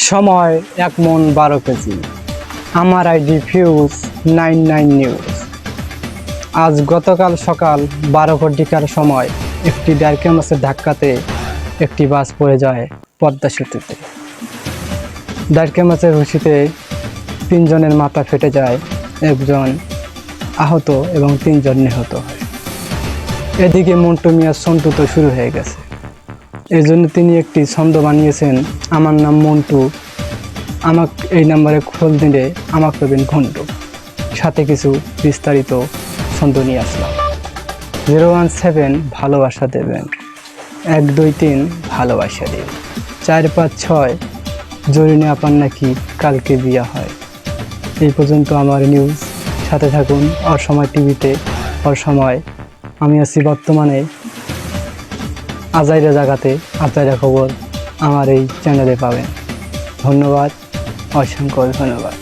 সময় 1 মণ 12 কেজি। আমার ID fuse 99 news. আজ গতকাল সকাল 12 ঘটিকার সময় একটি ডারকে মাছের ধাক্কাতে একটি বাস পড়ে যায় পদ্মা সেতুতে। ডারকে মাছের হুসিতে 3 জনের মাথা ফেটে যায়, 1 জন আহত এবং 3 জন নিহত হয়। এদিকে মন্টু মিয়ার সন্টু তো শুরু হয়ে গেছে। এই জন্য তিনি একটি ছন্দ বানিয়েছেন, আমার নাম মন্টু, আমাকে এই নাম্বারে খোল দিলে আমাকে পাবেন ঘন্টু। সাথে কিছু বিস্তারিত ছন্দ নিয়ে আসলাম। 017 ভালোবাসা দেবেন, 1 2 3 ভালোবাসা দিন, 4 5 6 জরিনে আপার নাকি কালকে বিয়া হয়। এই পর্যন্ত আমার নিউজ। সাথে থাকুন অসময় টিভিতে। অসময় আমি আছি বর্তমানে আজাইরা জায়গাতে। আজাইরা খবর আমার এই চ্যানেলে পাবেন। ধন্যবাদ, অসংখ্য ধন্যবাদ।